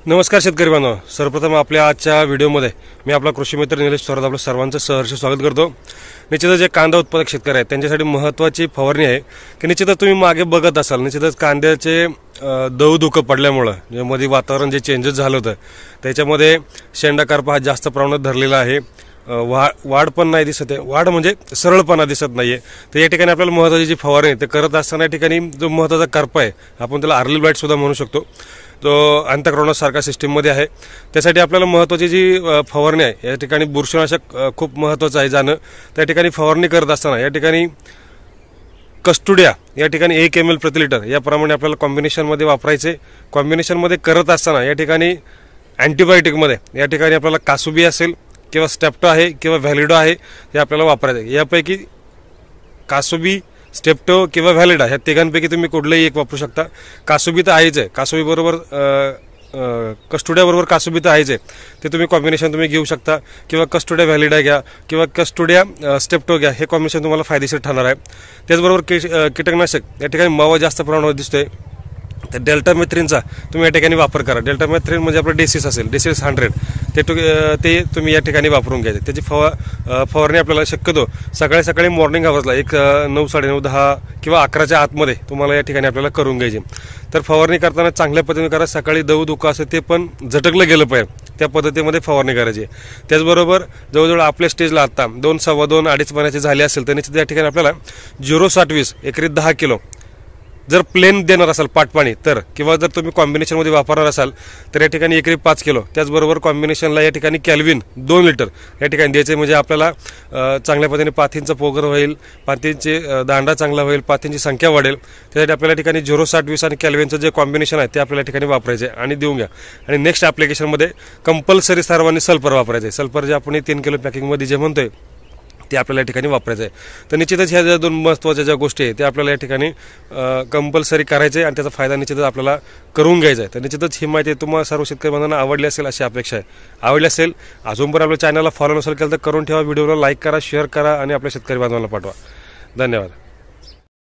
नमस्कार शेतकरी बांधव, सर्वप्रथम आपल्या आजच्या व्हिडिओमध्ये मी आपला कृषी मित्र निलेश थोरात आपलं सर्वांचं सहर्ष स्वागत करतो। निश्चितच जे कांदा उत्पादक शेतकरी आहेत त्यांच्यासाठी महत्त्वाची फवारणी आहे की निश्चितच तुम्ही मागे बघत असाल, निश्चितच कांद्याचे दव धुकं पडल्यामुळे जे मध्ये वातावरण जे चेंजेस झालं होतं त्याच्यामध्ये शेंडा करपा हा जास्त प्रमाणात धरलेला आहे। वाढ पण नाही दिसत आहे, वाढ म्हणजे सरळपणा दिसत नाहीये। तर या ठिकाणी आपल्याला महत्त्वाची जी फवारणी ते करत असताना या ठिकाणी जो महत्त्वाचा करपा आहे आपण त्याला अर्ली ब्लाइट सुद्धा म्हणू शकतो, तो अँथ्रॅकनोज सारखा सिस्टीममध्ये आहे। त्यासाठी आपल्याला महत्त्वाची जी फवारणी आहे या ठिकाणी बुरशीनाशक खूप महत्त्वाचं आहे जाणं। त्या ठिकाणी फवारणी करत असताना या ठिकाणी कस्टोडिया या ठिकाणी 1 ml प्रति लिटर याप्रमाणे आपल्याला कॉम्बिनेशनमध्ये वापरायचे। कॉम्बिनेशनमध्ये करत असताना या ठिकाणी अँटीबायोटिकमध्ये या ठिकाणी आपल्याला कासुबी असेल किंवा स्टेप्टो आहे किंवा व्हॅलिडो आहे हे आपल्याला वापरायचं। यापैकी कासुबी, स्टेप्टो किंवा व्हॅलिडा ह्या तिघांपैकी तुम्ही कुठलंही एक वापरू शकता। कासुबी तर आहेच आहे, कासुबी बरोबर कस्टोडिया बरोबर कासुबी तर आहेच आहे, ते तुम्ही कॉम्बिनेशन तुम्ही घेऊ शकता किंवा कस्टोडिया व्हॅलिडा घ्या किंवा कस्टोडिया स्टेप्टो घ्या, हे कॉम्बिनेशन तुम्हाला फायदेशीर ठरणार आहे। त्याचबरोबर कीटकनाशक या ठिकाणी मावा जास्त प्रमाणात दिसतोय तर डेल्टामेथ्रिनचा तुम्ही या ठिकाणी वापर करा। डेल्टामेथ्रिन म्हणजे आपलं डेसिस असेल, डेसिस 100 ते तुम्ही या ठिकाणी वापरून घ्यायचे। त्याची फवारणी आपल्याला शक्यतो सकाळी सकाळी मॉर्निंग आवर्सला 9, 9:30, 10 किंवा 11च्या आतमध्ये तुम्हाला या ठिकाणी आपल्याला करून घ्यायची। तर फवारणी करताना चांगल्या पद्धतीने करा, सकाळी दव धुकं असेल ते पण झटकलं गेलं पाहिजे त्या पद्धतीमध्ये फवारणी करायची। त्याचबरोबर जवळजवळ आपल्या स्टेजला आता 2, 2.25, 2.5 महिन्याचे झाले असेल तर निश्चित या ठिकाणी आपल्याला 0-7-20 एकरी 10 किलो जर प्लेन देणार असाल पाटपाणी तर, किंवा जर तुम्ही कॉम्बिनेशनमध्ये वापरणार असाल तर या ठिकाणी एकरी 5 किलो। त्याचबरोबर कॉम्बिनेशनला या ठिकाणी कॅल्विन 2 लिटर या ठिकाणी द्यायचे, म्हणजे आपल्याला चांगल्या पद्धतीने पाथींचा पोगर होईल, पाथींचे दांडा चांगला होईल, पाथींची संख्या वाढेल। त्यासाठी आपल्याला या ठिकाणी 0-7-20 आणि कॅल्विनचं जे कॉम्बिनेशन आहे ते आपल्याला ठिकाणी वापरायचे आणि देऊन घ्या। आणि नेक्स्ट ॲप्लिकेशनमध्ये कंपल्सरी सर्वांनी सल्फर वापरायचे। सल्फर जे आपण 3 किलो पॅकिंगमध्ये जे म्हणतोय ते आपल्याला या ठिकाणी वापरायचं आहे। तर निश्चितच ह्या ज्या 2 महत्त्वाच्या ज्या गोष्टी आहेत ते आपल्याला या ठिकाणी कंपल्सरी करायचे आणि त्याचा फायदा निश्चितच आपल्याला करून घ्यायचा आहे। तर निश्चितच ही माहिती तुम्हाला सर्व शेतकरी बांधवांना आवडली असेल अशी अपेक्षा आहे। आवडली असेल, अजून पण आपल्या चॅनलला फॉलो नसेल केलं तर करून ठेवा, व्हिडिओला लाईक करा, शेअर करा आणि आपल्या शेतकरी बांधवांना पाठवा। धन्यवाद।